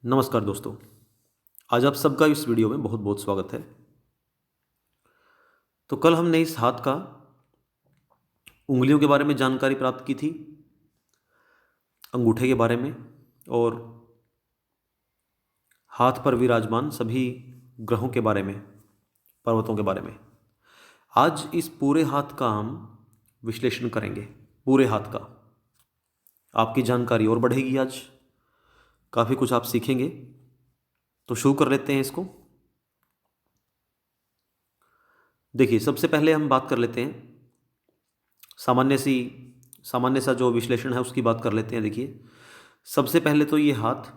नमस्कार दोस्तों। आज आप सबका इस वीडियो में बहुत बहुत स्वागत है। तो कल हमने इस हाथ का उंगलियों के बारे में जानकारी प्राप्त की थी, अंगूठे के बारे में और हाथ पर विराजमान सभी ग्रहों के बारे में, पर्वतों के बारे में। आज इस पूरे हाथ का हम विश्लेषण करेंगे। पूरे हाथ का आपकी जानकारी और बढ़ेगी। आज काफ़ी कुछ आप सीखेंगे। तो शुरू कर लेते हैं इसको। देखिए, सबसे पहले हम बात कर लेते हैं सामान्य सी सामान्य सा जो विश्लेषण है उसकी बात कर लेते हैं। देखिए, सबसे पहले तो ये हाथ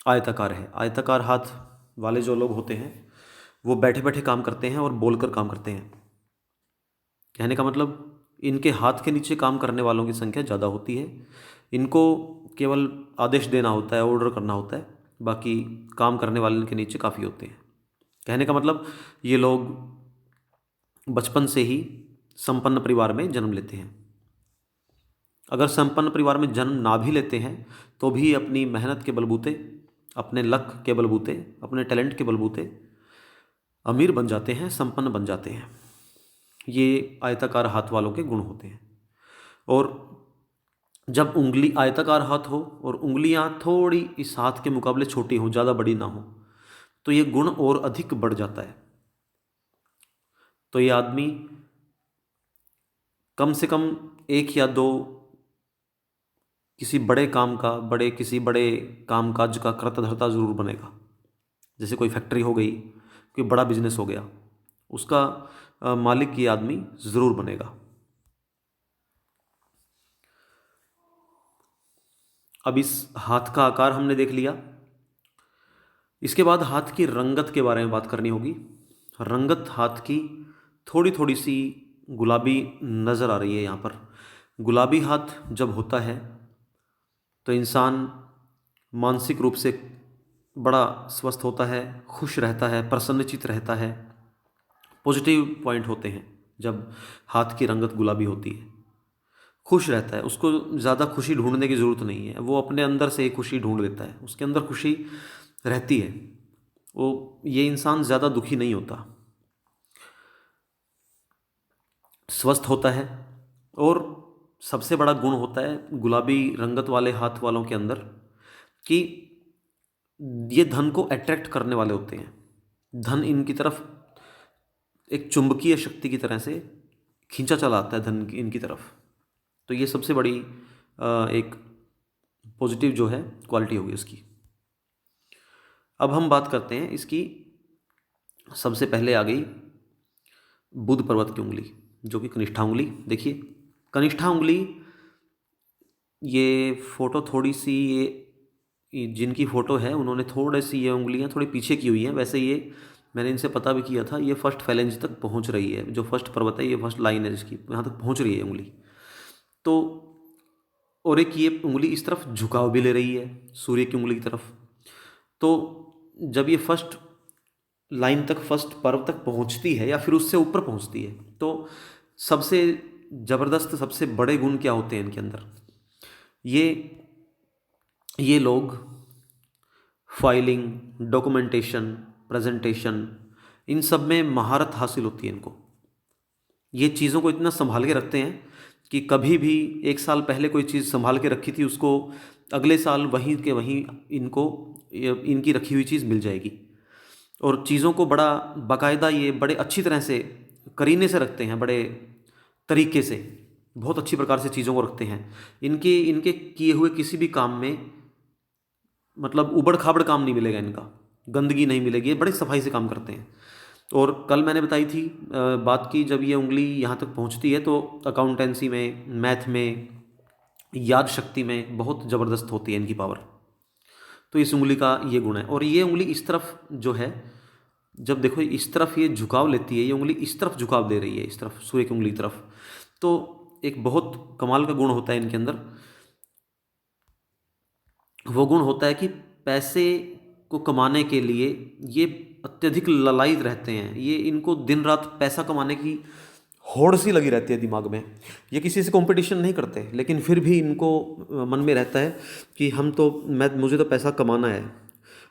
आयताकार है। आयताकार हाथ वाले जो लोग होते हैं वो बैठे बैठे काम करते हैं और बोलकर काम करते हैं। कहने का मतलब, इनके हाथ के नीचे काम करने वालों की संख्या ज़्यादा होती है। इनको केवल आदेश देना होता है, ऑर्डर करना होता है, बाकी काम करने वाले इनके नीचे काफ़ी होते हैं। कहने का मतलब, ये लोग बचपन से ही संपन्न परिवार में जन्म लेते हैं। अगर संपन्न परिवार में जन्म ना भी लेते हैं तो भी अपनी मेहनत के बलबूते, अपने लक के बलबूते, अपने टैलेंट के बलबूते अमीर बन जाते हैं, संपन्न बन जाते हैं। ये आयताकार हाथ वालों के गुण होते हैं। और जब उंगली आयताकार हाथ हो और उंगलियां थोड़ी इस हाथ के मुकाबले छोटी हों, ज़्यादा बड़ी ना हो, तो ये गुण और अधिक बढ़ जाता है। तो ये आदमी कम से कम एक या दो किसी बड़े काम काज का कर्ता ज़रूर बनेगा। जैसे कोई फैक्ट्री हो गई, कोई बड़ा बिजनेस हो गया, उसका मालिक ये आदमी ज़रूर बनेगा। अब इस हाथ का आकार हमने देख लिया। इसके बाद हाथ की रंगत के बारे में बात करनी होगी। रंगत हाथ की थोड़ी थोड़ी सी गुलाबी नज़र आ रही है यहाँ पर। गुलाबी हाथ जब होता है तो इंसान मानसिक रूप से बड़ा स्वस्थ होता है, खुश रहता है, प्रसन्नचित्त रहता है। पॉजिटिव पॉइंट होते हैं जब हाथ की रंगत गुलाबी होती है। खुश रहता है, उसको ज़्यादा खुशी ढूंढने की ज़रूरत नहीं है, वो अपने अंदर से ही खुशी ढूंढ लेता है, उसके अंदर खुशी रहती है। वो ये इंसान ज़्यादा दुखी नहीं होता, स्वस्थ होता है। और सबसे बड़ा गुण होता है गुलाबी रंगत वाले हाथ वालों के अंदर कि ये धन को अट्रैक्ट करने वाले होते हैं। धन इनकी तरफ एक चुंबकीय शक्ति की तरह से खींचा चला आता है, धन इनकी तरफ। तो ये सबसे बड़ी एक पॉजिटिव जो है क्वालिटी होगी उसकी। अब हम बात करते हैं इसकी। सबसे पहले आ गई बुध पर्वत की उंगली, जो कि कनिष्ठा उंगली। देखिए, कनिष्ठा उंगली, ये फोटो थोड़ी सी, ये जिनकी फ़ोटो है उन्होंने थोड़े सी ये उंगलियां थोड़ी पीछे की हुई हैं। वैसे ये मैंने इनसे पता भी किया था, ये फर्स्ट फैलेंज तक पहुंच रही है। जो फर्स्ट पर्वत है, ये फर्स्ट लाइन है जिसकी, यहाँ तक पहुंच रही है उंगली। तो और एक ये उंगली इस तरफ झुकाव भी ले रही है, सूर्य की उंगली की तरफ। तो जब ये फर्स्ट लाइन तक, फर्स्ट पर्व तक पहुंचती है या फिर उससे ऊपर पहुंचती है, तो सबसे ज़बरदस्त, सबसे बड़े गुण क्या होते हैं इनके अंदर। ये ये लोग फाइलिंग, डॉक्यूमेंटेशन, प्रेजेंटेशन, इन सब में महारत हासिल होती है इनको। ये चीज़ों को इतना संभाल के रखते हैं कि कभी भी एक साल पहले कोई चीज़ संभाल के रखी थी, उसको अगले साल वहीं के वहीं इनको इनकी रखी हुई चीज़ मिल जाएगी। और चीज़ों को बड़ा बाकायदा, ये बड़े अच्छी तरह से करीने से रखते हैं, बड़े तरीके से, बहुत अच्छी प्रकार से चीज़ों को रखते हैं। इनके इनके किए हुए किसी भी काम में, मतलब उबड़ खाबड़ काम नहीं मिलेगा इनका, गंदगी नहीं मिलेगी, ये बड़ी सफाई से काम करते हैं। और कल मैंने बताई थी, बात की, जब ये उंगली यहाँ तक पहुँचती है तो अकाउंटेंसी में, मैथ में, याद शक्ति में बहुत ज़बरदस्त होती है इनकी पावर। तो इस उंगली का ये गुण है। और ये उंगली इस तरफ जो है, जब देखो इस तरफ ये झुकाव लेती है, ये उंगली इस तरफ झुकाव दे रही है, इस तरफ सूर्य की उंगली की तरफ। तो एक बहुत कमाल का गुण होता है इनके अंदर। वो गुण होता है कि पैसे को कमाने के लिए ये अत्यधिक ललायत रहते हैं। ये इनको दिन रात पैसा कमाने की होड़ सी लगी रहती है दिमाग में। ये किसी से कंपटीशन नहीं करते, लेकिन फिर भी इनको मन में रहता है कि मुझे तो पैसा कमाना है,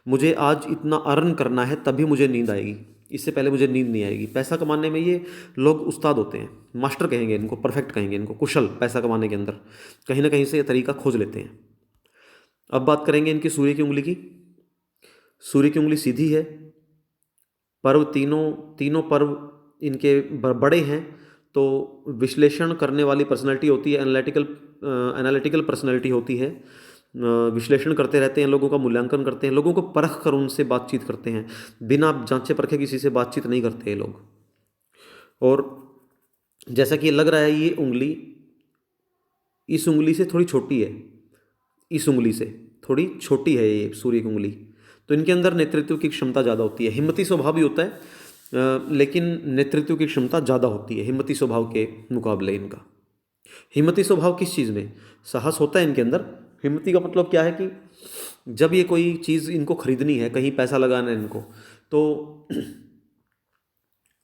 मुझे आज इतना अर्न करना है तभी मुझे नींद आएगी, इससे पहले मुझे नींद नहीं आएगी। पैसा कमाने में ये लोग उस्ताद होते हैं, मास्टर कहेंगे इनको, परफेक्ट कहेंगे इनको, कुशल पैसा कमाने के अंदर कहीं ना कहीं से ये तरीका खोज लेते हैं। अब बात करेंगे इनकी सूर्य की उंगली की। सूर्य की उंगली सीधी है, पर्व तीनों तीनों पर्व इनके बड़े हैं, तो विश्लेषण करने वाली पर्सनैलिटी होती है, एनालिटिकल पर्सनैलिटी होती है। विश्लेषण करते रहते हैं, लोगों का मूल्यांकन करते हैं, लोगों को परख कर उनसे बातचीत करते हैं, बिना जांचे परखे किसी से बातचीत नहीं करते ये लोग। और जैसा कि लग रहा है ये उंगली इस उंगली से थोड़ी छोटी है, इस उंगली से थोड़ी छोटी है ये सूर्य की उंगली, तो इनके अंदर नेतृत्व की क्षमता ज़्यादा होती है। हिम्मती स्वभाव भी होता है, लेकिन नेतृत्व की क्षमता ज़्यादा होती है हिम्मती स्वभाव के मुकाबले इनका। हिम्मती स्वभाव किस चीज़ में? साहस होता है इनके अंदर। हिम्मती का मतलब क्या है कि जब ये कोई चीज़ इनको खरीदनी है, कहीं पैसा लगाना है इनको, तो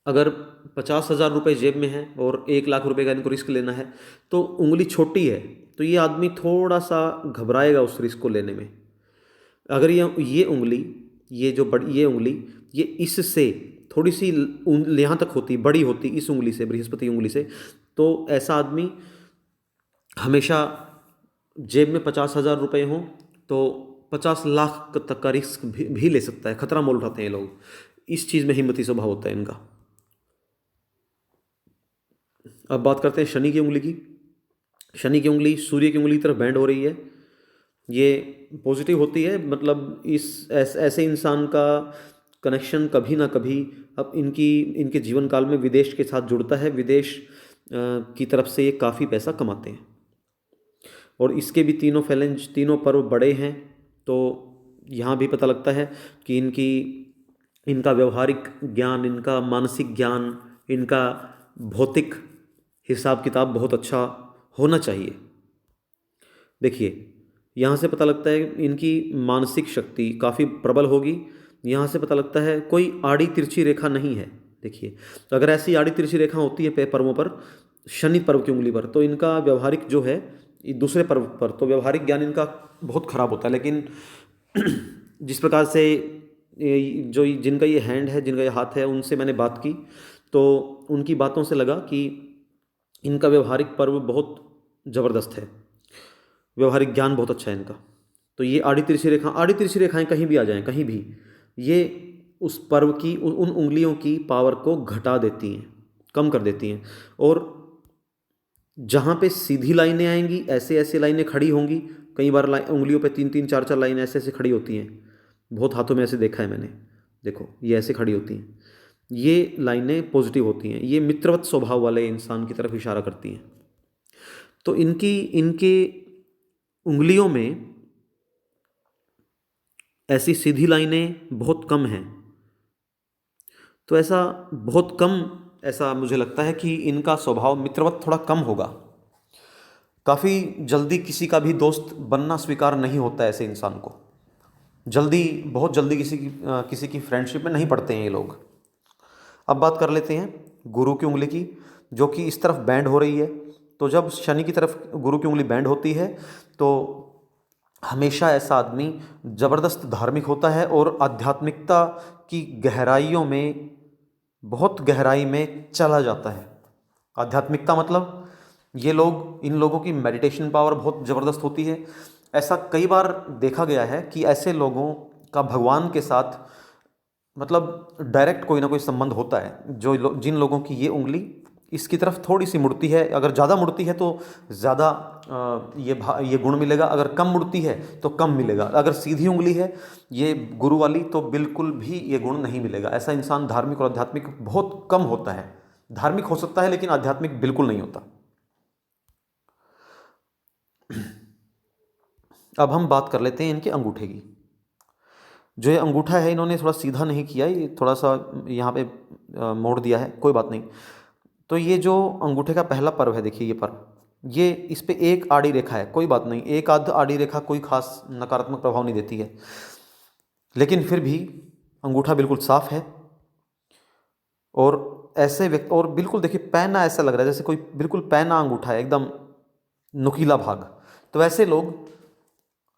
अगर 50,000 रुपये जेब में है और 1 लाख रुपए का इनको रिस्क लेना है, तो उंगली छोटी है, तो ये आदमी थोड़ा सा घबराएगा उस रिस्क को लेने में। अगर ये उंगली, ये उंगली ये इससे थोड़ी सी यहाँ तक होती, बड़ी होती इस उंगली से, बृहस्पति उंगली से, तो ऐसा आदमी हमेशा जेब में 50,000 रुपये हों तो 50 लाख तक का रिस्क भी ले सकता है, खतरा मोल उठाते हैं लोग। इस चीज़ में हिम्मती स्वभाव होता है इनका। अब बात करते हैं शनि की उंगली की। शनि की उंगली सूर्य की उंगली की तरफ बैंड हो रही है, ये पॉजिटिव होती है, मतलब ऐसे इंसान का कनेक्शन कभी ना कभी अब इनके जीवन काल में विदेश के साथ जुड़ता है। विदेश की तरफ से ये काफ़ी पैसा कमाते हैं। और इसके भी तीनों पर्व बड़े हैं, तो यहाँ भी पता लगता है कि इनका व्यवहारिक ज्ञान, इनका मानसिक ज्ञान, इनका भौतिक हिसाब किताब बहुत अच्छा होना चाहिए। देखिए, यहाँ से पता लगता है इनकी मानसिक शक्ति काफ़ी प्रबल होगी। यहाँ से पता लगता है कोई आड़ी तिरछी रेखा नहीं है। देखिए, अगर ऐसी आड़ी तिरछी रेखा होती है पर्वों पर, शनि पर्व की उंगली पर, तो इनका व्यवहारिक जो है, दूसरे पर्व पर तो व्यवहारिक ज्ञान इनका बहुत खराब होता है। लेकिन जिस प्रकार से जिनका ये हैंड है, जिनका ये हाथ है, उनसे मैंने बात की तो उनकी बातों से लगा कि इनका व्यवहारिक पर्व बहुत ज़बरदस्त है, व्यवहारिक ज्ञान बहुत अच्छा है इनका। तो ये आड़ी तिरछी रेखाएं कहीं भी आ जाएं, कहीं भी, ये उस पर्व की उन उंगलियों की पावर को घटा देती हैं, कम कर देती हैं। और जहाँ पे सीधी लाइनें आएंगी, ऐसे लाइनें खड़ी होंगी, कई बार उंगलियों पे 3-3 4-4 लाइनें ऐसे खड़ी होती हैं, बहुत हाथों में ऐसे देखा है मैंने। देखो, ये ऐसे खड़ी होती हैं, ये लाइनें पॉजिटिव होती हैं, ये मित्रवत स्वभाव वाले इंसान की तरफ इशारा करती हैं। तो इनके उंगलियों में ऐसी सीधी लाइनें बहुत कम हैं। तो ऐसा मुझे लगता है कि इनका स्वभाव मित्रवत थोड़ा कम होगा। काफ़ी जल्दी किसी का भी दोस्त बनना स्वीकार नहीं होता है ऐसे इंसान को। बहुत जल्दी किसी की फ्रेंडशिप में नहीं पड़ते हैं ये लोग। अब बात कर लेते हैं गुरु की उंगली की, जो कि इस तरफ बैंड हो रही है। तो जब शनि की तरफ गुरु की उंगली बैंड होती है, तो हमेशा ऐसा आदमी ज़बरदस्त धार्मिक होता है और आध्यात्मिकता की गहराइयों में, बहुत गहराई में चला जाता है। आध्यात्मिकता मतलब इन लोगों की मेडिटेशन पावर बहुत ज़बरदस्त होती है। ऐसा कई बार देखा गया है कि ऐसे लोगों का भगवान के साथ मतलब डायरेक्ट कोई ना कोई संबंध होता है। जिन लोगों की ये उंगली इसकी तरफ थोड़ी सी मुड़ती है, अगर ज़्यादा मुड़ती है तो ज़्यादा ये गुण मिलेगा, अगर कम मुड़ती है तो कम मिलेगा। अगर सीधी उंगली है ये गुरु वाली, तो बिल्कुल भी ये गुण नहीं मिलेगा। ऐसा इंसान धार्मिक और आध्यात्मिक बहुत कम होता है। धार्मिक हो सकता है लेकिन आध्यात्मिक बिल्कुल नहीं होता। अब हम बात कर लेते हैं इनके अंगूठे की। जो ये अंगूठा है, इन्होंने थोड़ा सीधा नहीं किया, ये थोड़ा सा यहाँ पे मोड़ दिया है, कोई बात नहीं। तो ये जो अंगूठे का पहला पर्व है, देखिए ये पर्व, ये इस पे एक आड़ी रेखा है, कोई बात नहीं, एक आध आड़ी रेखा कोई खास नकारात्मक प्रभाव नहीं देती है, लेकिन फिर भी अंगूठा बिल्कुल साफ है। और ऐसे व्यक्ति, और बिल्कुल देखिए पैना ऐसा लग रहा है जैसे कोई बिल्कुल पैना अंगूठा है, एकदम नुकीला भाग। तो ऐसे लोग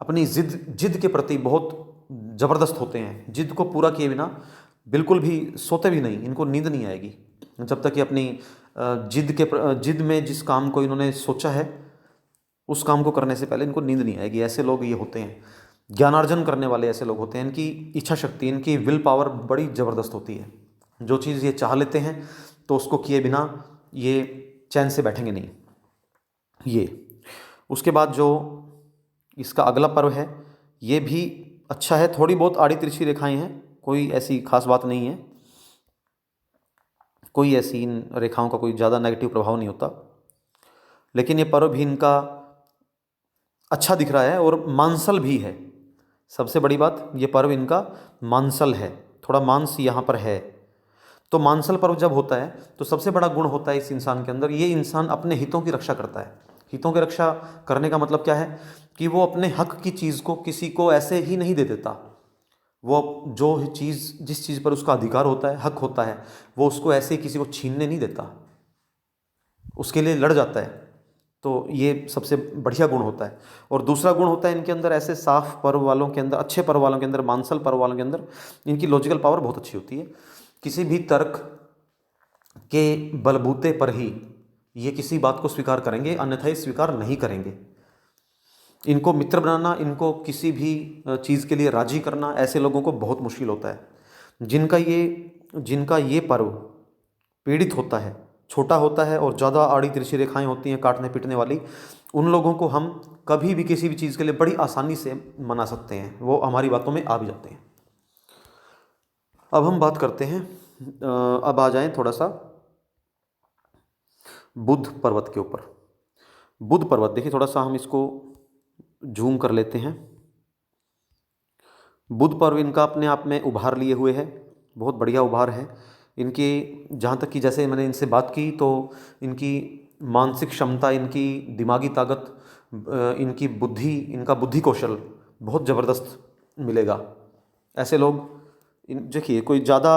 अपनी जिद जिद के प्रति बहुत ज़बरदस्त होते हैं। जिद को पूरा किए बिना बिल्कुल भी सोते भी नहीं, इनको नींद नहीं आएगी जब तक कि अपनी जिद में जिस काम को इन्होंने सोचा है उस काम को करने से पहले इनको नींद नहीं आएगी। ऐसे लोग ये होते हैं, ज्ञानार्जन करने वाले ऐसे लोग होते हैं। इनकी इच्छा शक्ति, इनकी विल पावर बड़ी ज़बरदस्त होती है। जो चीज़ ये चाह लेते हैं तो उसको किए बिना ये चैन से बैठेंगे नहीं। ये उसके बाद जो इसका अगला पर्व है ये भी अच्छा है। थोड़ी बहुत आड़ी तिरछी रेखाएं हैं, कोई ऐसी खास बात नहीं है, कोई ऐसी इन रेखाओं का कोई ज़्यादा नेगेटिव प्रभाव नहीं होता। लेकिन ये पर्व भी इनका अच्छा दिख रहा है और मांसल भी है। सबसे बड़ी बात, ये पर्व इनका मांसल है, थोड़ा मांस यहाँ पर है। तो मांसल पर्व जब होता है तो सबसे बड़ा गुण होता है इस इंसान के अंदर, ये इंसान अपने हितों की रक्षा करता है। हितों की रक्षा करने का मतलब क्या है कि वो अपने हक की चीज़ को किसी को ऐसे ही नहीं दे देता। वो जो चीज़, जिस चीज़ पर उसका अधिकार होता है, हक होता है, वो उसको ऐसे ही किसी को छीनने नहीं देता, उसके लिए लड़ जाता है। तो ये सबसे बढ़िया गुण होता है। और दूसरा गुण होता है इनके अंदर, ऐसे साफ पर्व वालों के अंदर, अच्छे पर्व वालों के अंदर, मांसल पर्व वालों के अंदर इनकी लॉजिकल पावर बहुत अच्छी होती है। किसी भी तर्क के बलबूते पर ही ये किसी बात को स्वीकार करेंगे, अन्यथा ये स्वीकार नहीं करेंगे। इनको मित्र बनाना, इनको किसी भी चीज़ के लिए राजी करना, ऐसे लोगों को बहुत मुश्किल होता है। जिनका ये पर्व पीड़ित होता है, छोटा होता है और ज़्यादा आड़ी तिरछी रेखाएं होती हैं काटने पीटने वाली, उन लोगों को हम कभी भी किसी भी चीज़ के लिए बड़ी आसानी से मना सकते हैं, वो हमारी बातों में आ भी जाते हैं। अब हम बात करते हैं, अब आ जाएं थोड़ा सा बुध पर्वत के ऊपर। बुध पर्वत देखिए, थोड़ा सा हम इसको जूम कर लेते हैं। बुध पर्व इनका अपने आप में उभार लिए हुए है, बहुत बढ़िया उभार है इनकी। जहाँ तक कि जैसे मैंने इनसे बात की तो इनकी मानसिक क्षमता, इनकी दिमागी ताकत, इनकी बुद्धि, इनका बुद्धि कौशल बहुत ज़बरदस्त मिलेगा। ऐसे लोग, देखिए कोई ज़्यादा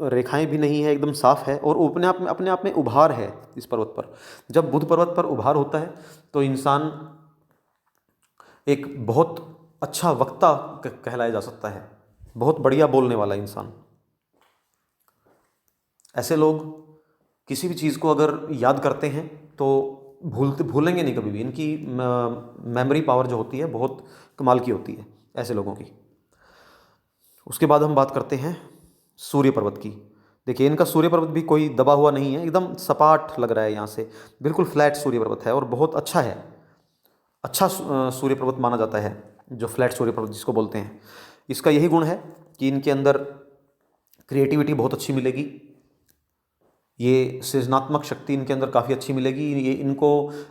रेखाएं भी नहीं है, एकदम साफ है और अपने आप में उभार है इस पर्वत पर। जब बुध पर्वत पर उभार होता है तो इंसान एक बहुत अच्छा वक्ता कहलाया जा सकता है, बहुत बढ़िया बोलने वाला इंसान। ऐसे लोग किसी भी चीज़ को अगर याद करते हैं तो भूलेंगे नहीं कभी भी। इनकी मेमोरी पावर जो होती है बहुत कमाल की होती है ऐसे लोगों की। उसके बाद हम बात करते हैं सूर्य पर्वत की। देखिए इनका सूर्य पर्वत भी कोई दबा हुआ नहीं है, एकदम सपाट लग रहा है यहाँ से, बिल्कुल फ्लैट सूर्य पर्वत है और बहुत अच्छा है। अच्छा सूर्य पर्वत माना जाता है, जो फ्लैट सूर्य पर्वत जिसको बोलते हैं। इसका यही गुण है कि इनके अंदर क्रिएटिविटी बहुत अच्छी मिलेगी, ये सृजनात्मक शक्ति इनके अंदर काफ़ी अच्छी मिलेगी। ये इनको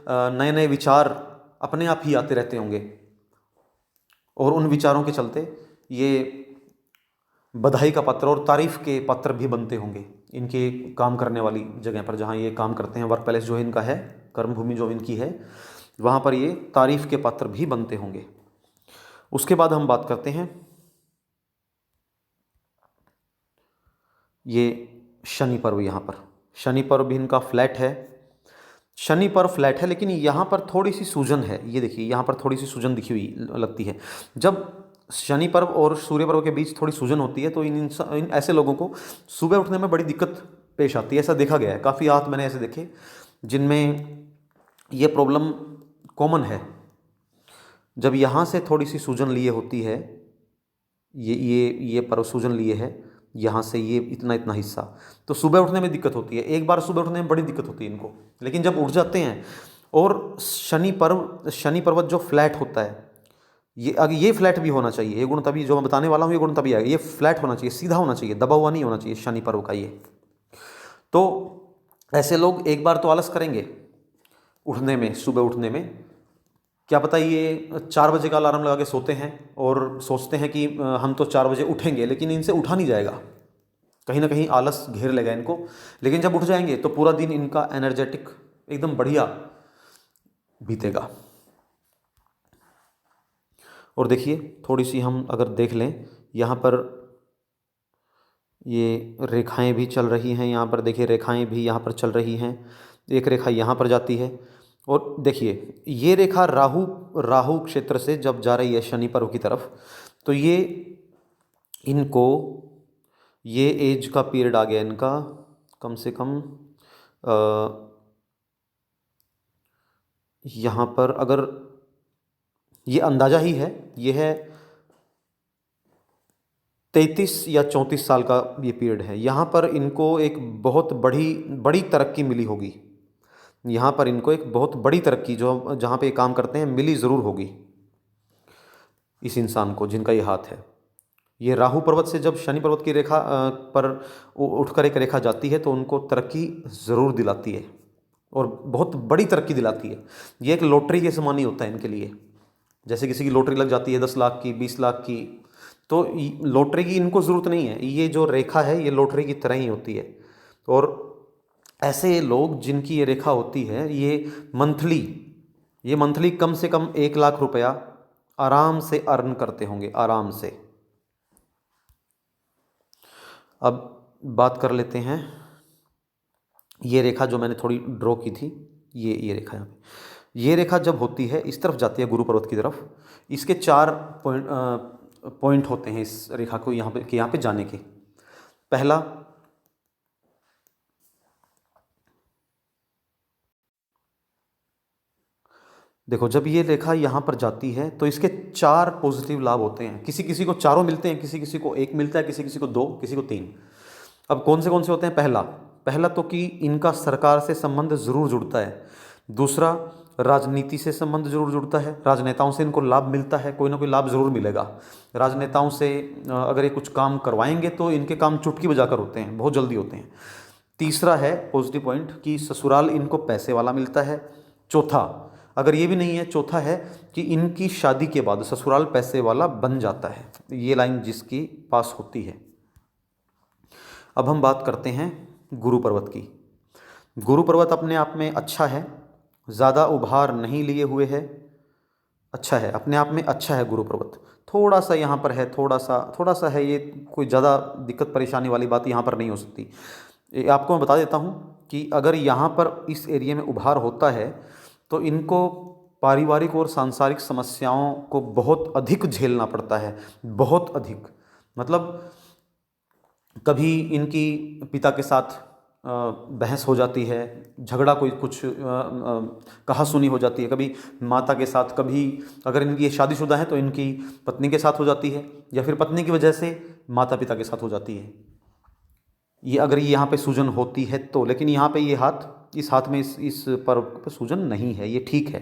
नए नए विचार अपने आप ही आते रहते होंगे और उन विचारों के चलते ये बधाई का पात्र और तारीफ़ के पात्र भी बनते होंगे इनके काम करने वाली जगह पर, जहाँ ये काम करते हैं। वर्क पैलेस जो इनका है, कर्मभूमि जो इनकी है, वहाँ पर ये तारीफ़ के पात्र भी बनते होंगे। उसके बाद हम बात करते हैं ये शनि पर्व। यहाँ पर शनि पर्व भी इनका फ्लैट है। शनि पर्व फ्लैट है लेकिन यहाँ पर थोड़ी सी सूजन है। ये देखिए यहाँ पर थोड़ी सी सूजन दिखी हुई लगती है। जब शनि पर्व और सूर्य पर्व के बीच थोड़ी सूजन होती है तो इन ऐसे लोगों को सुबह उठने में बड़ी दिक्कत पेश आती है। ऐसा देखा गया है, काफ़ी हाथ मैंने ऐसे देखे जिनमें ये प्रॉब्लम कॉमन है। जब यहाँ से थोड़ी सी सूजन लिए होती है, ये पर्व सूजन लिए है यहाँ से, ये इतना इतना हिस्सा, तो सुबह उठने में दिक्कत होती है। एक बार सुबह उठने में बड़ी दिक्कत होती है इनको, लेकिन जब उठ जाते हैं और शनि पर्वत जो फ्लैट होता है, ये अगर ये फ्लैट भी होना चाहिए, ये गुण तभी जो मैं बताने वाला हूँ ये गुण तभी आएगा। ये फ्लैट होना चाहिए, सीधा होना चाहिए, दबा हुआ नहीं होना चाहिए शनि पर्व का ये। तो ऐसे लोग एक बार तो आलस करेंगे उठने में, सुबह उठने में। क्या पता ये 4 बजे का अलार्म लगा के सोते हैं और सोचते हैं कि हम तो 4 बजे उठेंगे, लेकिन इनसे उठा नहीं जाएगा, कहीं ना कहीं आलस घेर लेगा इनको। लेकिन जब उठ जाएंगे तो पूरा दिन इनका एनर्जेटिक एकदम बढ़िया बीतेगा। और देखिए थोड़ी सी हम अगर देख लें यहाँ पर, ये रेखाएं भी चल रही हैं यहाँ पर, देखिए रेखाएं भी यहाँ पर चल रही हैं। एक रेखा यहाँ पर जाती है, और देखिए ये रेखा राहु राहु क्षेत्र से जब जा रही है शनि पर्व की तरफ, तो ये इनको, ये एज का पीरियड आ गया इनका कम से कम यहाँ पर, अगर ये अंदाज़ा ही है, ये है 33 या 34 साल का ये पीरियड है। यहाँ पर इनको एक बहुत बड़ी बड़ी तरक्की मिली होगी। यहाँ पर इनको एक बहुत बड़ी तरक्की, जो जहाँ पे ये काम करते हैं, मिली ज़रूर होगी इस इंसान को जिनका ये हाथ है। ये राहु पर्वत से जब शनि पर्वत की रेखा पर उठकर एक रेखा जाती है तो उनको तरक्की ज़रूर दिलाती है, और बहुत बड़ी तरक्की दिलाती है। ये एक लॉटरी के समान ही होता है इनके लिए। जैसे किसी की लॉटरी लग जाती है 10 लाख की, 20 लाख की, तो लॉटरी की इनको ज़रूरत नहीं है। ये जो रेखा है ये लॉटरी की तरह ही होती है। और ऐसे लोग जिनकी ये रेखा होती है, ये मंथली कम से कम 1 लाख रुपया आराम से अर्न करते होंगे, आराम से। अब बात कर लेते हैं, ये रेखा जो मैंने थोड़ी ड्रॉ की थी, ये रेखा यहाँ पे, ये रेखा जब होती है इस तरफ जाती है गुरु पर्वत की तरफ, इसके 4 पॉइंट होते हैं इस रेखा को यहाँ पे जाने के। पहला, देखो जब ये रेखा यहाँ पर जाती है तो इसके 4 पॉजिटिव लाभ होते हैं। किसी किसी को चारों मिलते हैं, किसी किसी को 1 मिलता है, किसी किसी को 2, किसी को 3। अब कौन से होते हैं? पहला तो कि इनका सरकार से संबंध ज़रूर जुड़ता है। दूसरा, राजनीति से संबंध ज़रूर जुड़ता है, राजनेताओं से इनको लाभ मिलता है, कोई ना कोई लाभ ज़रूर मिलेगा। राजनेताओं से अगर ये कुछ काम करवाएंगे तो इनके काम चुटकी बजाकर होते हैं, बहुत जल्दी होते हैं। तीसरा है पॉजिटिव पॉइंट कि ससुराल इनको पैसे वाला मिलता है। चौथा, अगर ये भी नहीं है, चौथा है कि इनकी शादी के बाद ससुराल पैसे वाला बन जाता है। ये लाइन जिसकी पास होती है। अब हम बात करते हैं गुरु पर्वत की। गुरु पर्वत अपने आप में अच्छा है, ज़्यादा उभार नहीं लिए हुए है, अच्छा है अपने आप में, अच्छा है गुरु पर्वत। थोड़ा सा यहाँ पर है, थोड़ा सा है, ये कोई ज़्यादा दिक्कत परेशानी वाली बात यहाँ पर नहीं हो सकती। ये आपको मैं बता देता हूँ कि अगर यहाँ पर इस एरिया में उभार होता है तो इनको पारिवारिक और सांसारिक समस्याओं को बहुत अधिक झेलना पड़ता है, बहुत अधिक। मतलब कभी इनकी पिता के साथ बहस हो जाती है, झगड़ा, कोई कुछ कहा सुनी हो जाती है, कभी माता के साथ, कभी अगर इनकी शादीशुदा है तो इनकी पत्नी के साथ हो जाती है, या फिर पत्नी की वजह से माता पिता के साथ हो जाती है। ये अगर ये यहाँ पे सूजन होती है तो, लेकिन यहाँ पे ये हाथ, इस हाथ में इस पर्व पे सूजन नहीं है, ये ठीक है,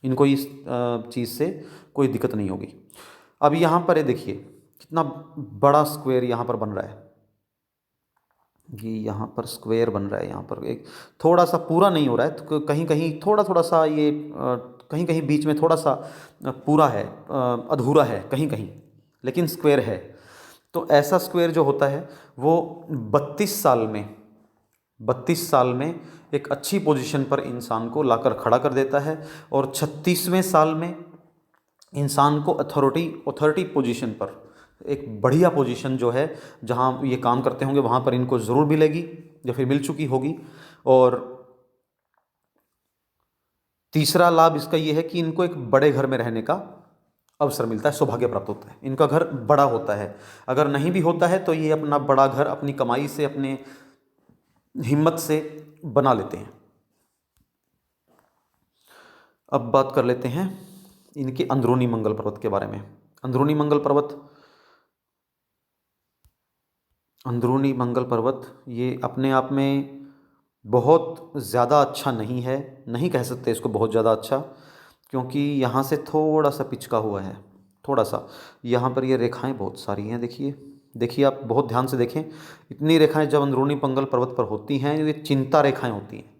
इनको इस चीज़ से कोई दिक्कत नहीं होगी। अब यहाँ पर ये देखिए कितना बड़ा स्क्वायर यहाँ पर बन रहा है, ये यहाँ पर स्क्वायर बन रहा है। यहाँ पर एक थोड़ा सा पूरा नहीं हो रहा है, तो कहीं कहीं थोड़ा सा ये कहीं कहीं बीच में थोड़ा सा पूरा है, अधूरा है कहीं कहीं, लेकिन स्क्वायर है। तो ऐसा स्क्वायर जो होता है वो 32 साल में एक अच्छी पोजीशन पर इंसान को लाकर खड़ा कर देता है, और 36वें साल में इंसान को अथॉरिटी पोजीशन पर, एक बढ़िया पोजीशन जो है जहाँ ये काम करते होंगे वहाँ पर इनको ज़रूर मिलेगी या फिर मिल चुकी होगी। और तीसरा लाभ इसका ये है कि इनको एक बड़े घर में रहने का अवसर मिलता है, सौभाग्य प्राप्त होता है, इनका घर बड़ा होता है। अगर नहीं भी होता है तो ये अपना बड़ा घर अपनी कमाई से, अपने हिम्मत से बना लेते हैं। अब बात कर लेते हैं इनके अंदरूनी मंगल पर्वत के बारे में। अंदरूनी मंगल पर्वत ये अपने आप में बहुत ज़्यादा अच्छा नहीं है, नहीं कह सकते इसको बहुत ज़्यादा अच्छा, क्योंकि यहाँ से थोड़ा सा पिचका हुआ है, थोड़ा सा। यहाँ पर ये रेखाएं बहुत सारी हैं, देखिए आप बहुत ध्यान से देखें। इतनी रेखाएं जब अंदरूनी मंगल पर्वत पर होती हैं, ये चिंता रेखाएं होती हैं,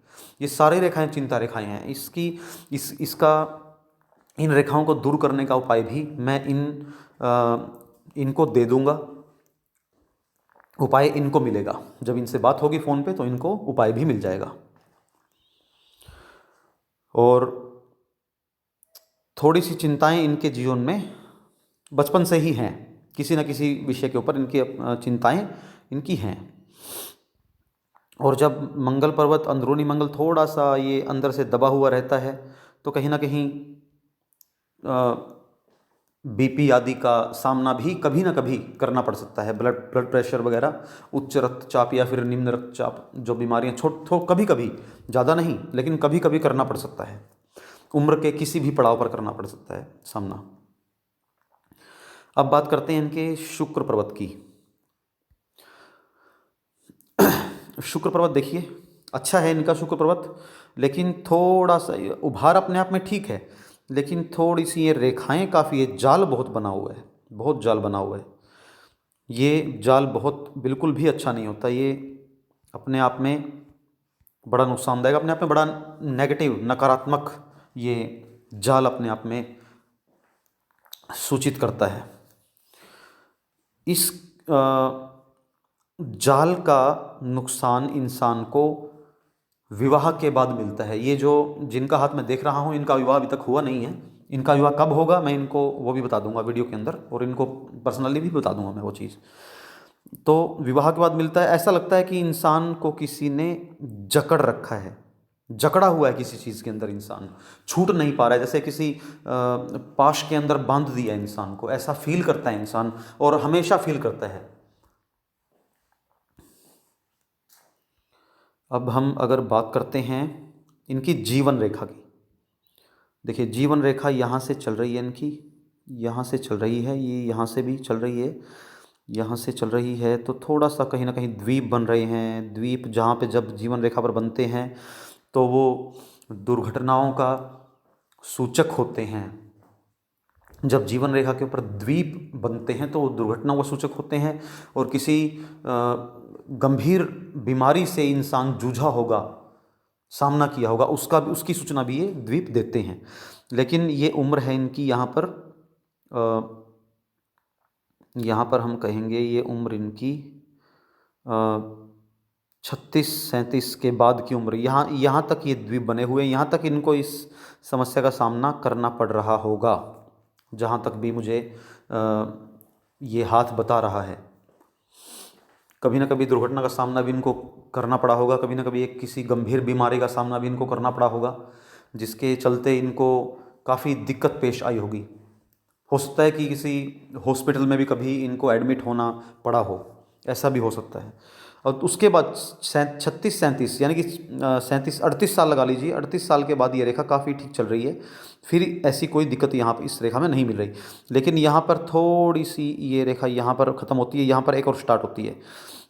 ये सारी रेखाएं चिंता रेखाएं हैं। इन रेखाओं को दूर करने का उपाय भी मैं इनको दे दूंगा, उपाय इनको मिलेगा। जब इनसे बात होगी फ़ोन पे तो इनको उपाय भी मिल जाएगा। और थोड़ी सी चिंताएं इनके जीवन में बचपन से ही हैं, किसी न किसी विषय के ऊपर इनकी चिंताएं इनकी हैं। और जब मंगल पर्वत, अंदरूनी मंगल थोड़ा सा ये अंदर से दबा हुआ रहता है तो कहीं ना कहीं बीपी आदि का सामना भी कभी ना कभी करना पड़ सकता है। ब्लड प्रेशर वगैरह, उच्च रक्तचाप या फिर निम्न रक्तचाप, जो बीमारियां कभी कभी, ज़्यादा नहीं लेकिन कभी कभी करना पड़ सकता है। उम्र के किसी भी पड़ाव पर करना पड़ सकता है सामना। अब बात करते हैं इनके शुक्र पर्वत की। शुक्र पर्वत देखिए, अच्छा है इनका शुक्र पर्वत, लेकिन थोड़ा सा उभार अपने आप में ठीक है, लेकिन थोड़ी सी ये रेखाएं काफ़ी है, जाल बहुत बना हुआ है, बहुत जाल बना हुआ है। ये जाल बहुत बिल्कुल भी अच्छा नहीं होता, ये अपने आप में बड़ा नुकसानदायक, अपने आप में बड़ा नेगेटिव, नकारात्मक ये जाल अपने आप में सूचित करता है। इस जाल का नुकसान इंसान को विवाह के बाद मिलता है। ये जो जिनका हाथ में देख रहा हूँ, इनका विवाह अभी तक हुआ नहीं है, इनका विवाह कब होगा मैं इनको वो भी बता दूंगा वीडियो के अंदर, और इनको पर्सनली भी बता दूंगा मैं वो चीज़। तो विवाह के बाद मिलता है, ऐसा लगता है कि इंसान को किसी ने जकड़ रखा है, जकड़ा हुआ है किसी चीज़ के अंदर, इंसान छूट नहीं पा रहा है, जैसे किसी पाश के अंदर बांध दिया इंसान को, ऐसा फील करता है इंसान, और हमेशा फील करता है। अब हम अगर बात करते हैं इनकी जीवन रेखा की, देखिए जीवन रेखा यहाँ से चल रही है इनकी, यहाँ से चल रही है, ये यहाँ से भी चल रही है, यहाँ से चल रही है, तो थोड़ा सा कहीं ना कहीं द्वीप बन रहे हैं। द्वीप जहाँ पे जब जीवन रेखा पर बनते हैं तो वो दुर्घटनाओं का सूचक होते हैं। जब जीवन रेखा के ऊपर द्वीप बनते हैं तो वो दुर्घटनाओं का सूचक होते हैं, और किसी गंभीर बीमारी से इंसान जूझा होगा, सामना किया होगा, उसकी सूचना भी ये द्वीप देते हैं। लेकिन ये उम्र है इनकी यहाँ पर हम कहेंगे ये उम्र इनकी 36-37 के बाद की उम्र, यहाँ तक ये द्वीप बने हुए हैं, यहाँ तक इनको इस समस्या का सामना करना पड़ रहा होगा, जहाँ तक भी मुझे ये हाथ बता रहा है। कभी ना कभी दुर्घटना का सामना भी इनको करना पड़ा होगा, कभी ना कभी एक किसी गंभीर बीमारी का सामना भी इनको करना पड़ा होगा, जिसके चलते इनको काफ़ी दिक्कत पेश आई होगी। हो सकता है कि किसी हॉस्पिटल में भी कभी इनको एडमिट होना पड़ा हो, ऐसा भी हो सकता है। और उसके बाद 36-37 यानी कि 37-38 साल लगा लीजिए, 38 साल के बाद ये रेखा काफ़ी ठीक चल रही है, फिर ऐसी कोई दिक्कत यहाँ पर इस रेखा में नहीं मिल रही। लेकिन यहाँ पर थोड़ी सी ये रेखा यहाँ पर ख़त्म होती है, यहाँ पर एक और स्टार्ट होती है।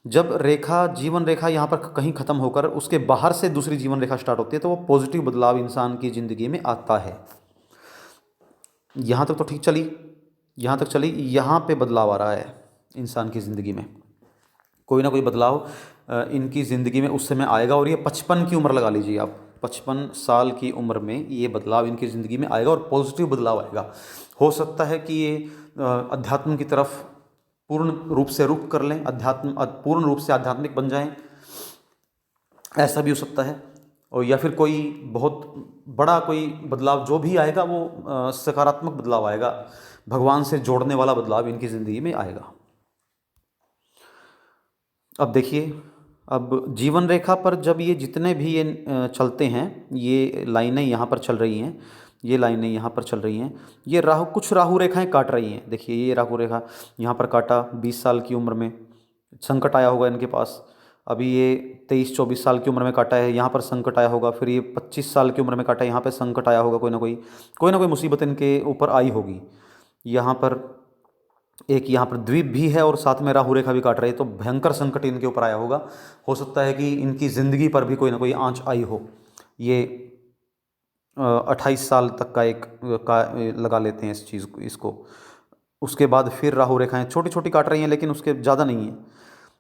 जब रेखा, जीवन रेखा यहाँ पर कहीं ख़त्म होकर उसके बाहर से दूसरी जीवन रेखा स्टार्ट होती है, तो वो पॉजिटिव बदलाव इंसान की ज़िंदगी में आता है। यहाँ तक तो ठीक चली, यहाँ तक चली, यहाँ पे बदलाव आ रहा है इंसान की ज़िंदगी में, कोई ना कोई बदलाव इनकी ज़िंदगी में उस समय आएगा। और ये 55 की उम्र लगा लीजिए आप, 55 साल की उम्र में ये बदलाव इनकी ज़िंदगी में आएगा, और पॉजिटिव बदलाव आएगा। हो सकता है कि ये अध्यात्म की तरफ पूर्ण रूप से रुख कर लें, पूर्ण रूप से आध्यात्मिक बन जाएं, ऐसा भी हो सकता है। और या फिर कोई बहुत बड़ा कोई बदलाव जो भी आएगा वो सकारात्मक बदलाव आएगा, भगवान से जोड़ने वाला बदलाव इनकी ज़िंदगी में आएगा। अब देखिए, अब जीवन रेखा पर जब ये जितने भी ये चलते हैं, ये लाइनें यहाँ पर चल रही हैं, ये लाइनें यहाँ पर चल रही हैं, ये कुछ राहु रेखाएं काट रही हैं। देखिए ये राहु रेखा यहाँ पर काटा, 20 साल की उम्र में संकट आया होगा इनके पास। अभी ये 23-24 साल की उम्र में काटा है, यहाँ पर संकट आया होगा। फिर ये 25 साल की उम्र में काटा है, यहाँ पर संकट आया होगा, कोई ना कोई मुसीबत इनके ऊपर आई होगी। यहाँ पर एक यहाँ पर द्वीप भी है और साथ में राहु रेखा भी काट रही है, तो भयंकर संकट इनके ऊपर आया होगा। हो सकता है कि इनकी ज़िंदगी पर भी कोई ना कोई आंच आई हो। ये 28 साल तक का लगा लेते हैं इस चीज़ को, इसको। उसके बाद फिर राहु रेखाएं छोटी छोटी काट रही हैं, लेकिन उसके ज़्यादा नहीं है।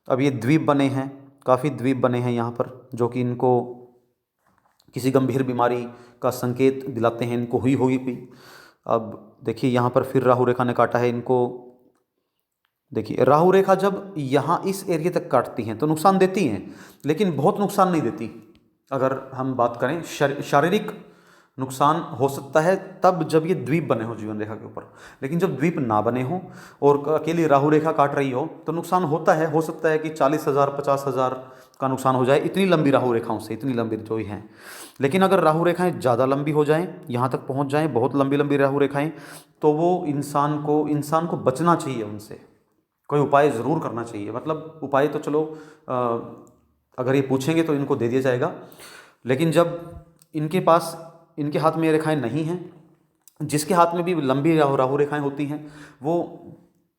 अब ये द्वीप बने हैं, काफ़ी द्वीप बने हैं यहाँ पर, जो कि इनको किसी गंभीर बीमारी का संकेत दिलाते हैं, इनको हुई होगी कोई। अब देखिए यहाँ पर फिर राहु रेखा ने काटा है इनको। देखिए राहु रेखा जब यहाँ इस एरिया तक काटती हैं तो नुकसान देती हैं, लेकिन बहुत नुकसान नहीं देती। अगर हम बात करें शारीरिक नुकसान हो सकता है तब जब ये द्वीप बने हो जीवन रेखा के ऊपर। लेकिन जब द्वीप ना बने हो और अकेली राहु रेखा काट रही हो तो नुकसान होता है, हो सकता है कि 40,000 50,000 का नुकसान हो जाए, इतनी लंबी राहु रेखाओं से, इतनी लंबी जो ही हैं। लेकिन अगर राहु रेखाएं ज़्यादा लंबी हो जाएं, यहाँ तक पहुँच जाएं, बहुत लंबी लंबी राहु रेखाएं, तो वो इंसान को बचना चाहिए उनसे, कोई उपाय ज़रूर करना चाहिए। मतलब उपाय तो चलो अगर ये पूछेंगे तो इनको दे दिया जाएगा, लेकिन जब इनके पास, इनके हाथ में ये रेखाएं नहीं हैं, जिसके हाथ में भी लंबी राहु रेखाएं होती हैं वो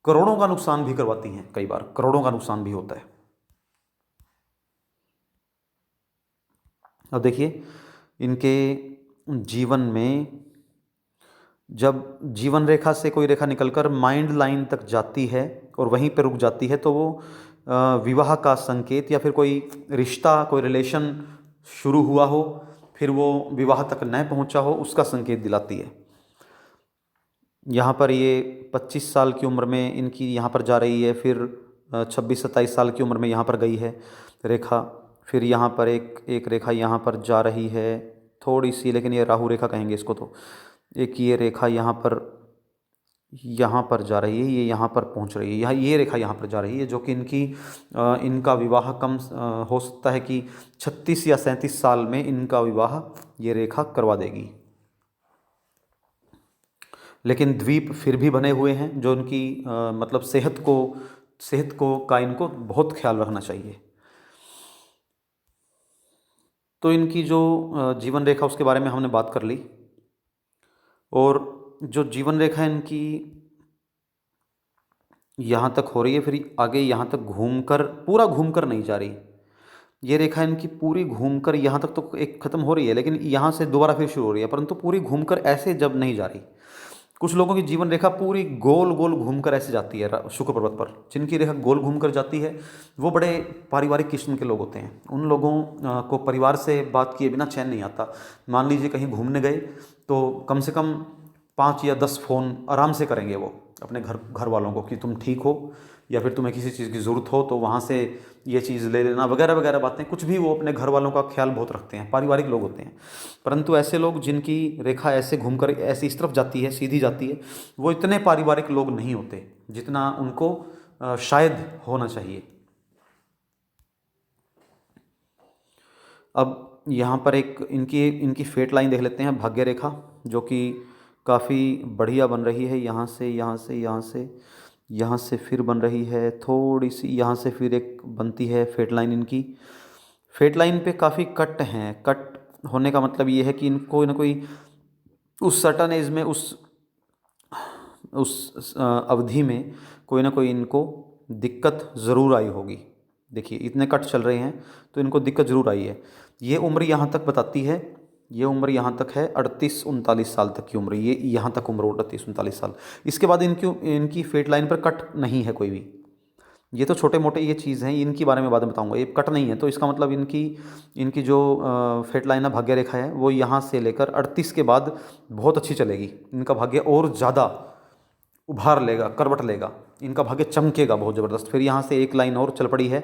करोड़ों का नुकसान भी करवाती हैं, कई बार करोड़ों का नुकसान भी होता है। अब देखिए इनके जीवन में जब जीवन रेखा से कोई रेखा निकलकर माइंड लाइन तक जाती है और वहीं पर रुक जाती है तो वो विवाह का संकेत, या फिर कोई रिश्ता, कोई रिलेशन शुरू हुआ हो फिर वो विवाह तक न पहुंचा हो, उसका संकेत दिलाती है। यहाँ पर ये 25 साल की उम्र में इनकी यहाँ पर जा रही है, फिर 26-27 साल की उम्र में यहाँ पर गई है रेखा, फिर यहाँ पर एक रेखा यहाँ पर जा रही है थोड़ी सी, लेकिन ये राहु रेखा कहेंगे इसको। तो एक ये रेखा यहाँ पर जा रही है, ये यहाँ पर पहुँच रही है, यहाँ ये रेखा यहाँ पर जा रही है, जो कि इनका विवाह कम हो सकता है कि 36 या 37 साल में इनका विवाह ये रेखा करवा देगी। लेकिन द्वीप फिर भी बने हुए हैं, जो इनकी मतलब सेहत को का इनको बहुत ख्याल रखना चाहिए। तो इनकी जो जीवन रेखा उसके बारे में हमने बात कर ली, और जो जीवन रेखा इनकी यहाँ तक हो रही है, फिर आगे यहाँ तक घूमकर, पूरा घूमकर नहीं जा रही ये रेखा इनकी, पूरी घूमकर यहाँ तक तो एक खत्म हो रही है, लेकिन यहाँ से दोबारा फिर शुरू हो रही है, परंतु पूरी घूमकर ऐसे जब नहीं जा रही। कुछ लोगों की जीवन रेखा पूरी गोल गोल घूमकर ऐसे जाती है शुक्र पर्वत पर। जिनकी रेखा गोल घूमकर जाती है वो बड़े पारिवारिक किस्म के लोग होते हैं। उन लोगों को परिवार से बात किए बिना चैन नहीं आता। मान लीजिए कहीं घूमने गए तो कम से कम 5 या 10 फ़ोन आराम से करेंगे वो अपने घर वालों को कि तुम ठीक हो, या फिर तुम्हें किसी चीज़ की ज़रूरत हो तो वहाँ से ये चीज़ ले लेना, वगैरह वगैरह बातें। कुछ भी वो अपने घर वालों का ख्याल बहुत रखते हैं, पारिवारिक लोग होते हैं। परंतु ऐसे लोग जिनकी रेखा ऐसे घूमकर ऐसी इस तरफ जाती है, सीधी जाती है, वो इतने पारिवारिक लोग नहीं होते जितना उनको शायद होना चाहिए। अब यहाँ पर एक इनकी फेट लाइन देख लेते हैं, भाग्य रेखा, जो कि काफ़ी बढ़िया बन रही है। यहाँ से फिर बन रही है थोड़ी सी, यहाँ से फिर एक बनती है फेट लाइन इनकी। फेट लाइन पे काफ़ी कट हैं। कट होने का मतलब ये है कि इनको ना कोई उस सर्टन एज में, उस अवधि में कोई ना कोई इनको दिक्कत ज़रूर आई होगी। देखिए इतने कट चल रहे हैं तो इनको दिक्कत ज़रूर आई है। ये उम्र यहाँ तक बताती है, ये उम्र यहाँ तक है 38-39 साल तक की उम्र, ये यहाँ तक उम्र 38-39 साल। इसके बाद इनकी फेट लाइन पर कट नहीं है कोई भी। ये तो छोटे मोटे ये चीज़ हैं, इनके बारे में बाद में बताऊंगा। ये कट नहीं है तो इसका मतलब इनकी जो फेट लाइन है, भाग्य रेखा है, वो यहाँ से लेकर 38 के बाद बहुत अच्छी चलेगी। इनका भाग्य और ज़्यादा उभार लेगा, करवट लेगा, इनका भाग्य चमकेगा बहुत ज़बरदस्त। फिर यहाँ से एक लाइन और चल पड़ी है।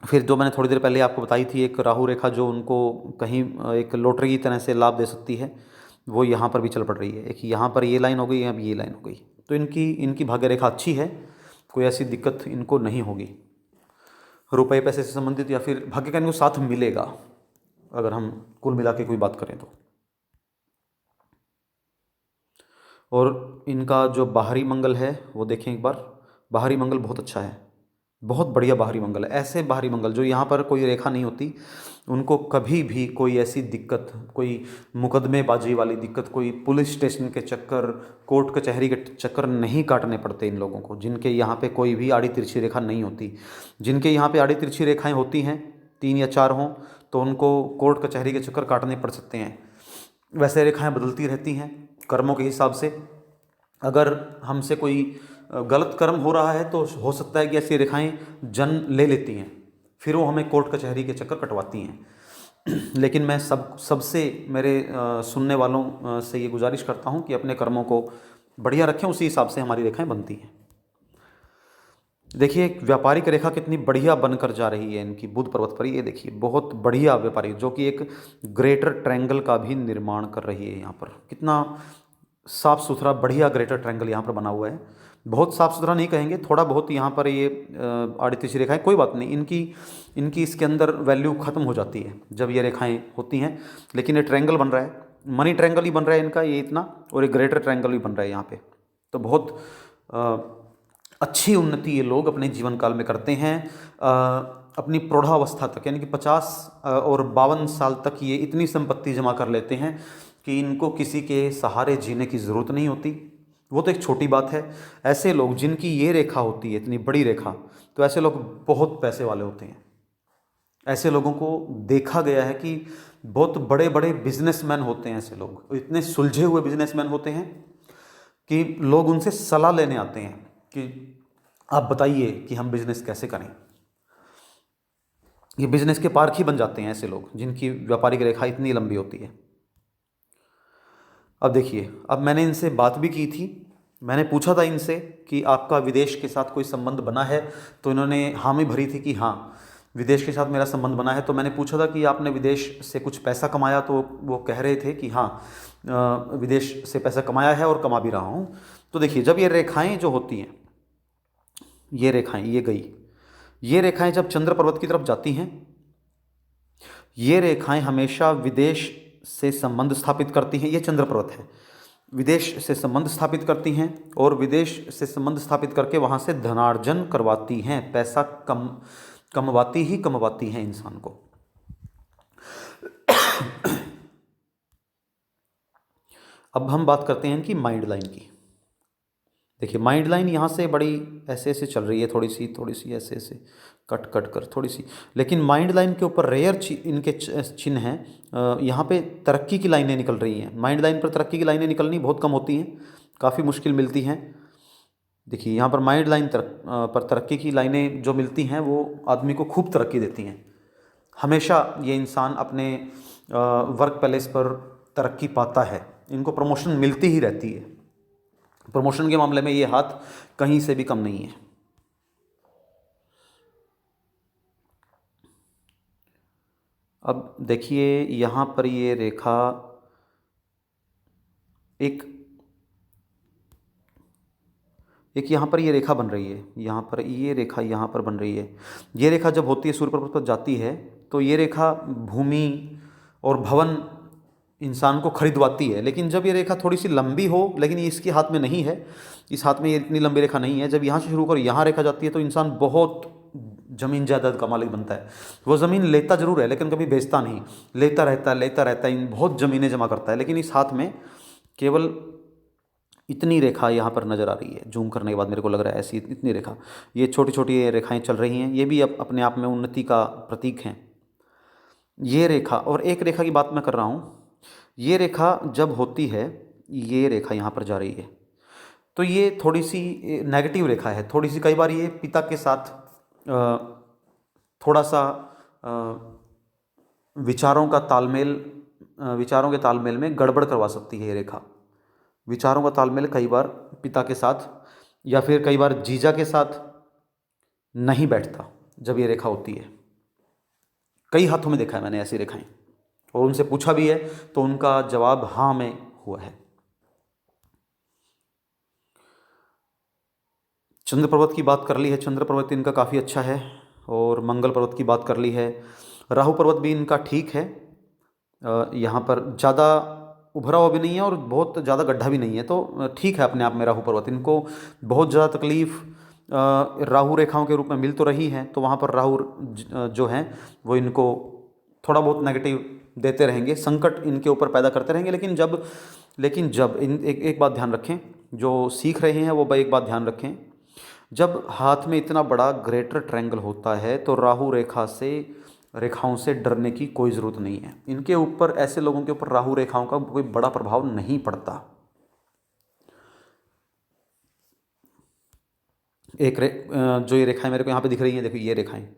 फिर जो मैंने थोड़ी देर पहले आपको बताई थी एक राहु रेखा, जो उनको कहीं एक लॉटरी की तरह से लाभ दे सकती है, वो यहाँ पर भी चल पड़ रही है। एक यहाँ पर ये लाइन हो गई, अब ये लाइन हो गई। तो इनकी भाग्य रेखा अच्छी है, कोई ऐसी दिक्कत इनको नहीं होगी रुपए पैसे से संबंधित, या फिर भाग्य का इनको साथ मिलेगा अगर हम कुल मिला के कोई बात करें तो। और इनका जो बाहरी मंगल है वो देखें एक बार। बाहरी मंगल बहुत अच्छा है, बहुत बढ़िया बाहरी मंगल है। ऐसे बाहरी मंगल जो यहाँ पर कोई रेखा नहीं होती, उनको कभी भी कोई ऐसी दिक्कत, कोई मुकदमेबाजी वाली दिक्कत, कोई पुलिस स्टेशन के चक्कर, कोर्ट कचहरी के चक्कर नहीं काटने पड़ते इन लोगों को, जिनके यहाँ पे कोई भी आड़ी तिरछी रेखा नहीं होती। जिनके यहाँ पे आड़ी तिरछी रेखाएं होती हैं, 3 या 4 हों, तो उनको कोर्ट कचहरी के चक्कर काटने पड़ सकते हैं। वैसे रेखाएं बदलती रहती हैं कर्मों के हिसाब से। अगर हमसे कोई गलत कर्म हो रहा है तो हो सकता है कि ऐसी रेखाएं जन्म ले लेती हैं, फिर वो हमें कोर्ट कचहरी के चक्कर कटवाती हैं। लेकिन मैं सबसे मेरे सुनने वालों से ये गुजारिश करता हूँ कि अपने कर्मों को बढ़िया रखें, उसी हिसाब से हमारी रेखाएं बनती हैं। देखिए एक व्यापारिक रेखा कितनी बढ़िया बनकर जा रही है इनकी बुध पर्वत पर, ये देखिए बहुत बढ़िया व्यापारिक, जो कि एक ग्रेटर ट्रायंगल का भी निर्माण कर रही है। यहाँ पर कितना साफ सुथरा बढ़िया ग्रेटर ट्रायंगल यहाँ पर बना हुआ है। बहुत साफ सुथरा नहीं कहेंगे, थोड़ा बहुत यहाँ पर ये आड़ी तिरछी रेखाएं, कोई बात नहीं, इनकी इनकी इसके अंदर वैल्यू ख़त्म हो जाती है जब ये रेखाएं होती हैं। लेकिन ये ट्रायंगल बन रहा है, मनी ट्रायंगल ही बन रहा है इनका ये इतना, और एक ग्रेटर ट्रायंगल भी बन रहा है यहाँ पे। तो बहुत अच्छी उन्नति ये लोग अपने जीवन काल में करते हैं। अपनी प्रौढ़ावस्था तक यानी कि 50 और 52 साल तक ये इतनी संपत्ति जमा कर लेते हैं कि इनको किसी के सहारे जीने की ज़रूरत नहीं होती। वो तो एक छोटी बात है। ऐसे लोग जिनकी ये रेखा होती है इतनी बड़ी रेखा, तो ऐसे लोग बहुत पैसे वाले होते हैं। ऐसे लोगों को देखा गया है कि बहुत बड़े बड़े बिजनेसमैन होते हैं। ऐसे लोग इतने सुलझे हुए बिजनेसमैन होते हैं कि लोग उनसे सलाह लेने आते हैं कि आप बताइए कि हम बिजनेस कैसे करें। ये बिजनेस के पारखी बन जाते हैं ऐसे लोग जिनकी व्यापारिक रेखा इतनी लंबी होती है। अब देखिए, अब मैंने इनसे बात भी की थी, मैंने पूछा था इनसे कि आपका विदेश के साथ कोई संबंध बना है, तो इन्होंने हामी भरी थी कि हाँ विदेश के साथ मेरा संबंध बना है। तो मैंने पूछा था कि आपने विदेश से कुछ पैसा कमाया, तो वो कह रहे थे कि हाँ विदेश से पैसा कमाया है और कमा भी रहा हूँ। तो देखिए जब ये रेखाएं जो होती हैं, ये रेखाएं ये गई, ये रेखाएं जब चंद्र पर्वत की तरफ जाती हैं, ये रेखाएं हमेशा विदेश से संबंध स्थापित करती हैं। ये चंद्र पर्वत है, विदेश से संबंध स्थापित करती हैं और विदेश से संबंध स्थापित करके वहाँ से धनार्जन करवाती हैं, पैसा कमवाती हैं इंसान को। अब हम बात करते हैं इनकी माइंड लाइन की। देखिए माइंड लाइन यहाँ से बड़ी ऐसे ऐसे चल रही है, थोड़ी सी ऐसे ऐसे कट कट कर थोड़ी सी, लेकिन माइंड लाइन के ऊपर रेयर इनके चिन्ह हैं। यहाँ पे तरक्की की लाइनें निकल रही हैं। माइंड लाइन पर तरक्की की लाइनें निकलनी बहुत कम होती हैं, काफ़ी मुश्किल मिलती हैं। देखिए यहाँ पर माइंड लाइन पर तरक्की की लाइनें जो मिलती हैं वो आदमी को खूब तरक्की देती हैं। हमेशा ये इंसान अपने वर्क प्लेस पर तरक्की पाता है, इनको प्रमोशन मिलती ही रहती है। प्रमोशन के मामले में ये हाथ कहीं से भी कम नहीं है। अब देखिए यहाँ पर ये रेखा एक यहाँ पर ये रेखा बन रही है, यहाँ पर ये रेखा यहाँ पर बन रही है। ये रेखा जब होती है सूर्य पर्वत पर जाती है, तो ये रेखा भूमि और भवन इंसान को खरीदवाती है। लेकिन जब ये रेखा थोड़ी सी लंबी हो, लेकिन ये इसके हाथ में नहीं है, इस हाथ में ये इतनी लंबी रेखा नहीं है, जब यहाँ से शुरू कर यहाँ रेखा जाती है तो इंसान बहुत ज़मीन जायदाद का मालिक बनता है। वो ज़मीन लेता जरूर है लेकिन कभी बेचता नहीं, लेता रहता है, बहुत ज़मीनें जमा करता है। लेकिन इस हाथ में केवल इतनी रेखा यहाँ पर नज़र आ रही है। जूम करने के बाद मेरे को लग रहा है ऐसी इतनी रेखा, ये छोटी छोटी रेखाएं चल रही हैं। ये भी अपने आप में उन्नति का प्रतीक हैं। ये रेखा और एक रेखा की बात मैं कर रहा हूँ, ये रेखा जब होती है, ये रेखा यहाँ पर जा रही है, तो ये थोड़ी सी नेगेटिव रेखा है। थोड़ी सी कई बार ये पिता के साथ थोड़ा सा विचारों के तालमेल में गड़बड़ करवा सकती है ये रेखा। विचारों का तालमेल कई बार पिता के साथ या फिर कई बार जीजा के साथ नहीं बैठता जब ये रेखा होती है। कई हाथों में देखा है मैंने ऐसी रेखाएं, और उनसे पूछा भी है तो उनका जवाब हाँ में हुआ है। चंद्र पर्वत की बात कर ली है, चंद्र पर्वत इनका काफ़ी अच्छा है, और मंगल पर्वत की बात कर ली है। राहु पर्वत भी इनका ठीक है, यहाँ पर ज़्यादा उभरा हुआ भी नहीं है और बहुत ज़्यादा गड्ढा भी नहीं है, तो ठीक है अपने आप में राहु पर्वत। इनको बहुत ज़्यादा तकलीफ़ राहु रेखाओं के रूप में मिल तो रही है, तो वहाँ पर राहु जो हैं वो इनको थोड़ा बहुत नेगेटिव देते रहेंगे, संकट इनके ऊपर पैदा करते रहेंगे। लेकिन जब एक बात ध्यान रखें, जो सीख रहे हैं वो एक बात ध्यान रखें, जब हाथ में इतना बड़ा ग्रेटर ट्रायंगल होता है तो राहु रेखाओं से डरने की कोई ज़रूरत नहीं है। इनके ऊपर, ऐसे लोगों के ऊपर राहु रेखाओं का कोई बड़ा प्रभाव नहीं पड़ता। जो ये रेखाएं मेरे को यहाँ पे दिख रही हैं, देखो ये रेखाएं,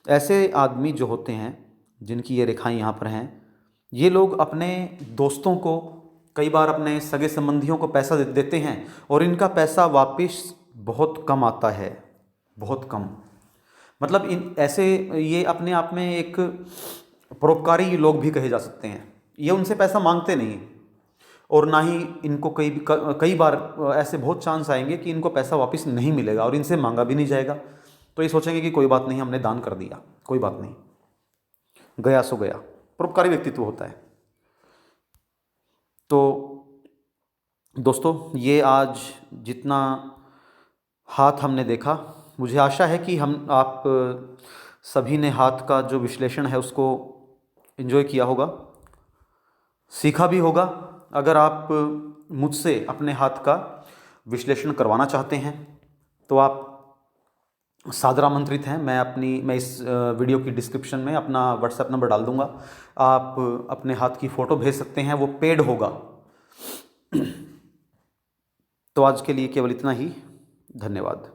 ऐसे आदमी जो होते हैं जिनकी ये रेखाएं यहाँ पर हैं, ये लोग अपने दोस्तों को, कई बार अपने सगे संबंधियों को पैसा देते हैं और इनका पैसा वापस बहुत कम आता है। बहुत कम। मतलब इन ऐसे ये अपने आप में एक परोपकारी लोग भी कहे जा सकते हैं। ये उनसे पैसा मांगते नहीं, और ना ही इनको कई बार ऐसे बहुत चांस आएंगे कि इनको पैसा वापस नहीं मिलेगा और इनसे मांगा भी नहीं जाएगा। तो ये सोचेंगे कि कोई बात नहीं, हमने दान कर दिया, कोई बात नहीं, गया सो गया। परोपकारी व्यक्तित्व होता है। तो दोस्तों, ये आज जितना हाथ हमने देखा, मुझे आशा है कि आप सभी ने हाथ का जो विश्लेषण है उसको एंजॉय किया होगा, सीखा भी होगा। अगर आप मुझसे अपने हाथ का विश्लेषण करवाना चाहते हैं तो आप सादर आमंत्रित हैं। मैं इस वीडियो की डिस्क्रिप्शन में अपना व्हाट्सएप नंबर डाल दूंगा। आप अपने हाथ की फ़ोटो भेज सकते हैं, वो पेड होगा। तो आज के लिए केवल इतना ही। धन्यवाद।